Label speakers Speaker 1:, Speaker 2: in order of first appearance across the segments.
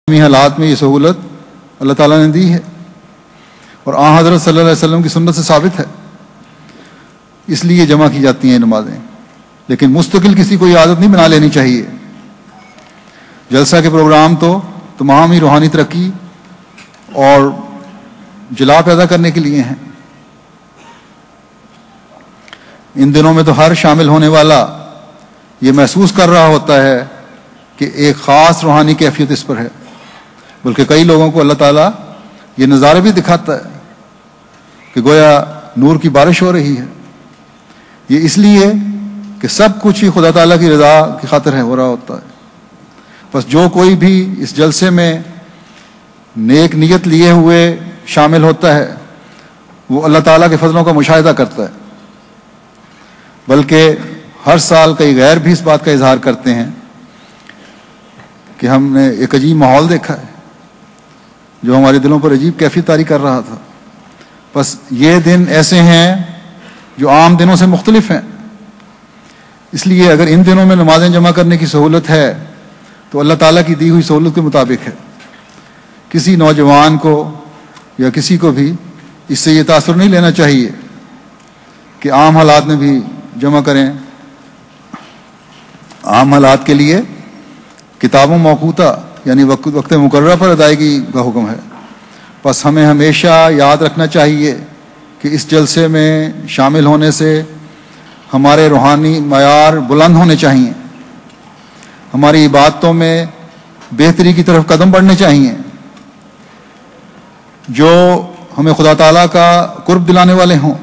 Speaker 1: حالات میں یہ سہولت اللہ تعالیٰ نے دی ہے اور حضرت صلی اللہ علیہ وسلم کی سنت سے ثابت ہے، اس لیے جمع کی جاتی ہیں نمازیں. لیکن مستقل کسی کو یہ عادت نہیں بنا لینی چاہیے. جلسہ کے پروگرام تو تمام ہی روحانی ترقی اور جلا پیدا کرنے کے لیے ہیں. ان دنوں میں تو ہر شامل ہونے والا یہ محسوس کر رہا ہوتا ہے کہ ایک خاص روحانی کیفیت اس پر ہے، بلکہ کئی لوگوں کو اللہ تعالیٰ یہ نظارہ بھی دکھاتا ہے کہ گویا نور کی بارش ہو رہی ہے. یہ اس لیے کہ سب کچھ ہی خدا تعالیٰ کی رضا کی خاطر ہو رہا ہوتا ہے. بس جو کوئی بھی اس جلسے میں نیک نیت لیے ہوئے شامل ہوتا ہے وہ اللہ تعالیٰ کے فضلوں کا مشاہدہ کرتا ہے. بلکہ ہر سال کئی غیر بھی اس بات کا اظہار کرتے ہیں کہ ہم نے ایک عجیب ماحول دیکھا ہے جو ہمارے دلوں پر عجیب کیفیت طاری کر رہا تھا. بس یہ دن ایسے ہیں جو عام دنوں سے مختلف ہیں، اس لیے اگر ان دنوں میں نمازیں جمع کرنے کی سہولت ہے تو اللہ تعالیٰ کی دی ہوئی سہولت کے مطابق ہے. کسی نوجوان کو یا کسی کو بھی اس سے یہ تاثر نہیں لینا چاہیے کہ عام حالات میں بھی جمع کریں. عام حالات کے لیے کتابوں موقوتہ یعنی وقت مقررہ پر ادائیگی کا حکم ہے. بس ہمیں ہمیشہ یاد رکھنا چاہیے کہ اس جلسے میں شامل ہونے سے ہمارے روحانی معیار بلند ہونے چاہیے، ہماری عبادتوں میں بہتری کی طرف قدم بڑھنے چاہیے جو ہمیں خدا تعالیٰ کا قرب دلانے والے ہوں.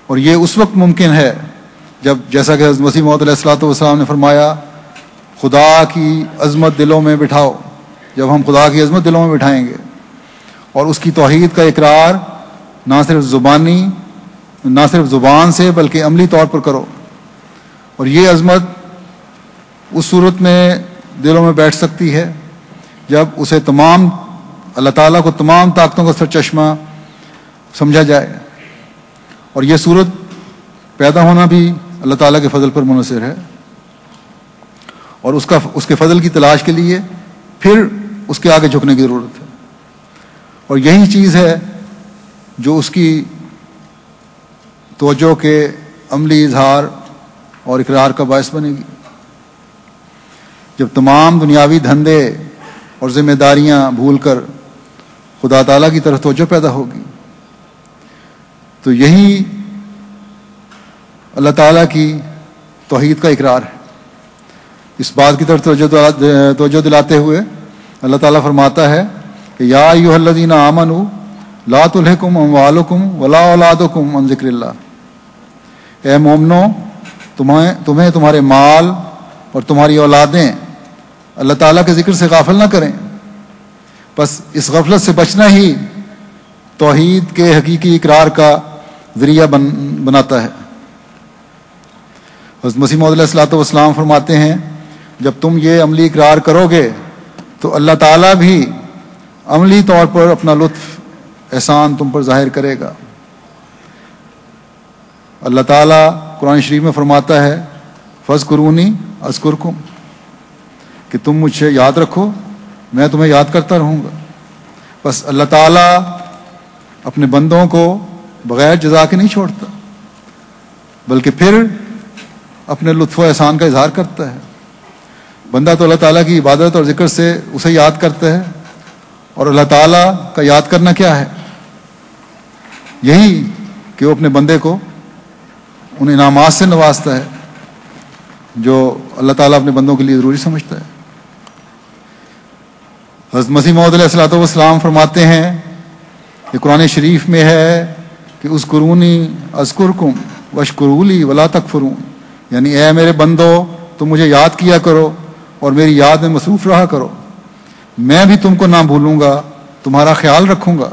Speaker 1: اور یہ اس وقت ممکن ہے جب جیسا کہ حضرت مسیح موعود علیہ السلام نے فرمایا خدا کی عظمت دلوں میں بٹھاؤ. جب ہم خدا کی عظمت دلوں میں بٹھائیں گے اور اس کی توحید کا اقرار نہ صرف زبان سے بلکہ عملی طور پر کرو، اور یہ عظمت اس صورت میں دلوں میں بیٹھ سکتی ہے جب اسے اللہ تعالیٰ کو تمام طاقتوں کا سرچشمہ سمجھا جائے. اور یہ صورت پیدا ہونا بھی اللہ تعالیٰ کے فضل پر منحصر ہے، اور اس کے فضل کی تلاش کے لیے پھر اس کے آگے جھکنے کی ضرورت ہے. اور یہی چیز ہے جو اس کی توجہ کے عملی اظہار اور اقرار کا باعث بنے گی. جب تمام دنیاوی دھندے اور ذمہ داریاں بھول کر خدا تعالیٰ کی طرف توجہ پیدا ہوگی تو یہی اللہ تعالیٰ کی توحید کا اقرار ہے. اس بات کی طرف توجہ دلاتے ہوئے اللہ تعالیٰ فرماتا ہے کہ یا ایھا الذین آمنوا لا تلھکم اموالکم ولا اولادکم عن ذکر اللہ. اے مومنو، تمہیں تمہارے مال اور تمہاری اولادیں اللہ تعالیٰ کے ذکر سے غافل نہ کریں. بس اس غفلت سے بچنا ہی توحید کے حقیقی اقرار کا ذریعہ بناتا ہے. حضرت مسیح موعود علیہ السلام فرماتے ہیں جب تم یہ عملی اقرار کرو گے تو اللہ تعالیٰ بھی عملی طور پر اپنا لطف احسان تم پر ظاہر کرے گا. اللہ تعالیٰ قرآن شریف میں فرماتا ہے فاذکرونی اذکرکم، کہ تم مجھ سے یاد رکھو میں تمہیں یاد کرتا رہوں گا. بس اللہ تعالیٰ اپنے بندوں کو بغیر جزا کے نہیں چھوڑتا بلکہ پھر اپنے لطف و احسان کا اظہار کرتا ہے. بندہ تو اللہ تعالیٰ کی عبادت اور ذکر سے اسے یاد کرتا ہے، اور اللہ تعالیٰ کا یاد کرنا کیا ہے؟ یہی کہ وہ اپنے بندے کو ان انعامات سے نوازتا ہے جو اللہ تعالیٰ اپنے بندوں کے لیے ضروری سمجھتا ہے. حضرت مسیح موعود علیہ السلام فرماتے ہیں کہ قرآن شریف میں ہے کہ اذکرونی اذکرکم واشکروا لی ولا تکفرون، یعنی اے میرے بندو تم مجھے یاد کیا کرو اور میری یاد میں مصروف رہا کرو، میں بھی تم کو نہ بھولوں گا، تمہارا خیال رکھوں گا،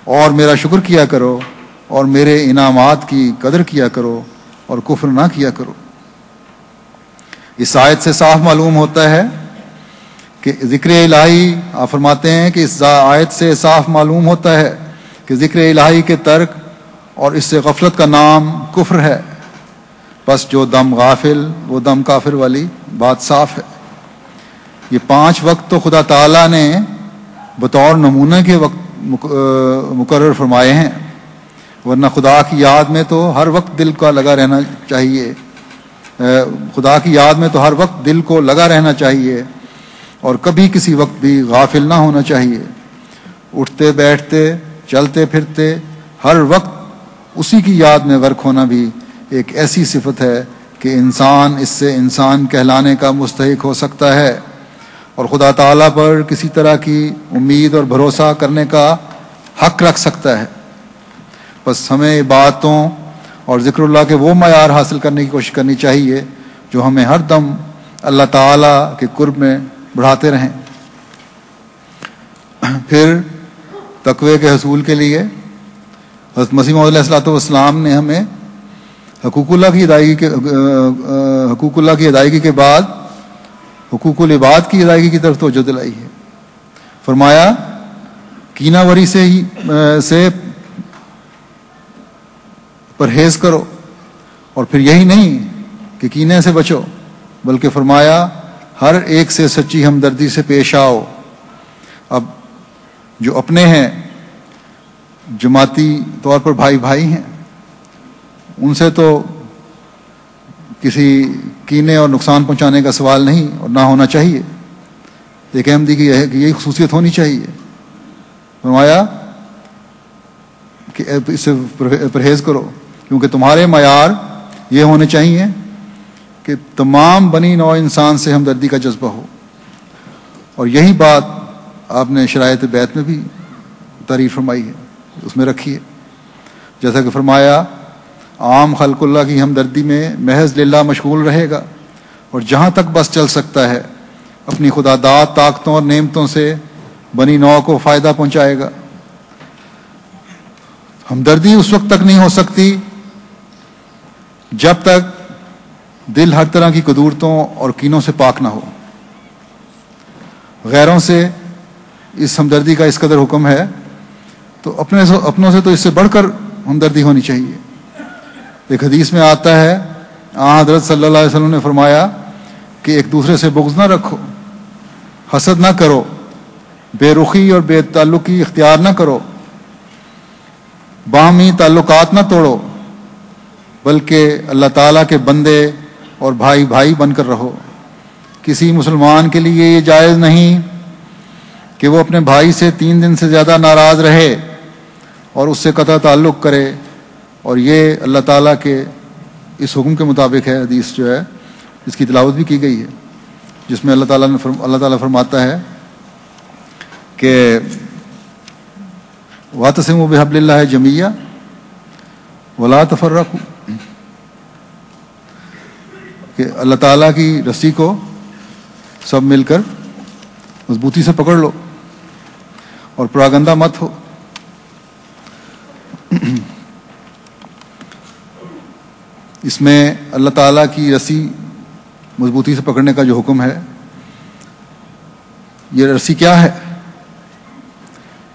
Speaker 1: اور میرا شکر کیا کرو اور میرے انعامات کی قدر کیا کرو اور کفر نہ کیا کرو. اس آیت سے صاف معلوم ہوتا ہے کہ ذکر الہی، آپ فرماتے ہیں کہ اس آیت سے صاف معلوم ہوتا ہے کہ ذکر الہی کے ترک اور اس سے غفلت کا نام کفر ہے. بس جو دم غافل وہ دم کافر والی بات صاف ہے. یہ 5 وقت تو خدا تعالیٰ نے بطور نمونہ کے وقت مقرر فرمائے ہیں، ورنہ خدا کی یاد میں تو ہر وقت دل کا لگا رہنا چاہیے، خدا کی یاد میں تو ہر وقت دل کو لگا رہنا چاہیے اور کبھی کسی وقت بھی غافل نہ ہونا چاہیے۔ اٹھتے بیٹھتے چلتے پھرتے ہر وقت اسی کی یاد میں غرق ہونا بھی ایک ایسی صفت ہے کہ انسان اس سے انسان کہلانے کا مستحق ہو سکتا ہے اور خدا تعالیٰ پر کسی طرح کی امید اور بھروسہ کرنے کا حق رکھ سکتا ہے۔ بس ہمیں عبادتوں اور ذکر اللہ کے وہ معیار حاصل کرنے کی کوشش کرنی چاہیے جو ہمیں ہر دم اللہ تعالیٰ کے قرب میں بڑھاتے رہیں۔ پھر تقوی کے حصول کے لیے حضرت مسیح موعود علیہ الصلوۃ والسلام نے ہمیں حقوق اللہ کی ادائیگی کے بعد حقوق العباد کی ادائیگی کی طرف توجہ دلائی ہے۔ فرمایا کینہ وری سے پرہیز کرو، اور پھر یہی نہیں کہ کینے سے بچو، بلکہ فرمایا ہر ایک سے سچی ہمدردی سے پیش آؤ۔ اب جو اپنے ہیں، جماعتی طور پر بھائی بھائی ہیں، ان سے تو کسی کینے اور نقصان پہنچانے کا سوال نہیں اور نہ ہونا چاہیے۔ ایک احمدی کی ہے کہ یہی خصوصیت ہونی چاہیے۔ فرمایا کہ اس سے پرہیز کرو، کیونکہ تمہارے معیار یہ ہونے چاہیے کہ تمام بنی نوع انسان سے ہمدردی کا جذبہ ہو، اور یہی بات آپ نے شرائط بیت میں بھی تعریف فرمائی ہے، اس میں رکھی ہے۔ جیسا کہ فرمایا عام خلق اللہ کی ہمدردی میں محض للہ مشغول رہے گا، اور جہاں تک بس چل سکتا ہے اپنی خدا داد طاقتوں اور نعمتوں سے بنی نوع کو فائدہ پہنچائے گا۔ ہمدردی اس وقت تک نہیں ہو سکتی جب تک دل ہر طرح کی قدورتوں اور کینوں سے پاک نہ ہو۔ غیروں سے اس ہمدردی کا اس قدر حکم ہے تو اپنوں سے تو اس سے بڑھ کر ہمدردی ہونی چاہیے۔ ایک حدیث میں آتا ہے حضرت صلی اللہ علیہ وسلم نے فرمایا کہ ایک دوسرے سے بغض نہ رکھو، حسد نہ کرو، بے رخی اور بے تعلقی اختیار نہ کرو، باہمی تعلقات نہ توڑو، بلکہ اللہ تعالیٰ کے بندے اور بھائی بھائی بن کر رہو۔ کسی مسلمان کے لیے یہ جائز نہیں کہ وہ اپنے بھائی سے 3 دن سے زیادہ ناراض رہے اور اس سے قطع تعلق کرے، اور یہ اللہ تعالیٰ کے اس حکم کے مطابق ہے۔ حدیث جو ہے اس کی تلاوت بھی کی گئی ہے، جس میں اللہ تعالیٰ فرماتا ہے کہ وَاعْتَصِمُوا بِحَبْلِ اللَّهِ جَمِيعًا وَلَا تَفَرَّقُوا، کہ اللہ تعالیٰ کی رسی کو سب مل کر مضبوطی سے پکڑ لو اور پراگندہ مت ہو۔ اس میں اللہ تعالیٰ کی رسی مضبوطی سے پکڑنے کا جو حکم ہے، یہ رسی کیا ہے؟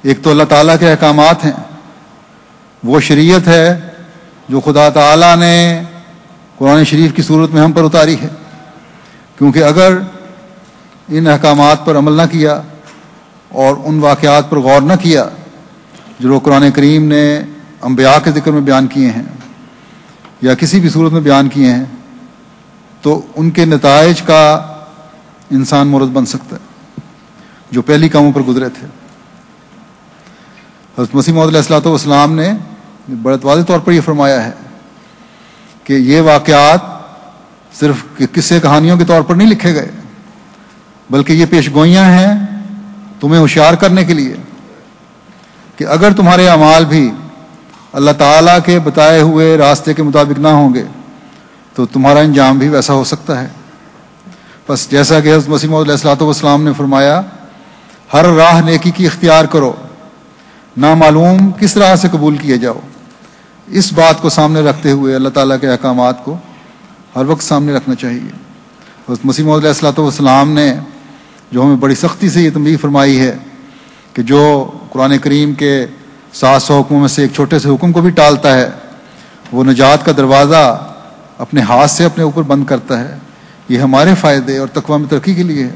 Speaker 1: ایک تو اللہ تعالیٰ کے احکامات ہیں، وہ شریعت ہے جو خدا تعالیٰ نے قرآن شریف کی صورت میں ہم پر اتاری ہے، کیونکہ اگر ان احکامات پر عمل نہ کیا اور ان واقعات پر غور نہ کیا جو قرآن کریم نے انبیاء کے ذکر میں بیان کیے ہیں یا کسی بھی صورت میں بیان کیے ہیں، تو ان کے نتائج کا انسان مورد بن سکتا ہے جو پہلی قوموں پر گزرے تھے۔ حضرت مسیح موعود علیہ الصلوۃ والسلام نے بڑے واضح طور پر یہ فرمایا ہے کہ یہ واقعات صرف قصے کہانیوں کے طور پر نہیں لکھے گئے، بلکہ یہ پیش گوئیاں ہیں تمہیں ہوشیار کرنے کے لیے کہ اگر تمہارے اعمال بھی اللہ تعالیٰ کے بتائے ہوئے راستے کے مطابق نہ ہوں گے تو تمہارا انجام بھی ویسا ہو سکتا ہے۔ بس جیسا کہ حضرت مسیح موعود علیہ الصلوۃ والسلام نے فرمایا ہر راہ نیکی کی اختیار کرو، نامعلوم کس راہ سے قبول کیے جاؤ، اس بات کو سامنے رکھتے ہوئے اللہ تعالیٰ کے احکامات کو ہر وقت سامنے رکھنا چاہیے۔ حضرت مسیح موعود علیہ الصلوۃ والسلام نے جو ہمیں بڑی سختی سے یہ تنبیہ فرمائی ہے کہ جو قرآن کریم کے 700 حکموں میں سے ایک چھوٹے سے حکم کو بھی ٹالتا ہے وہ نجات کا دروازہ اپنے ہاتھ سے اپنے اوپر بند کرتا ہے۔ یہ ہمارے فائدے اور تقویٰ میں ترقی کے لیے ہے۔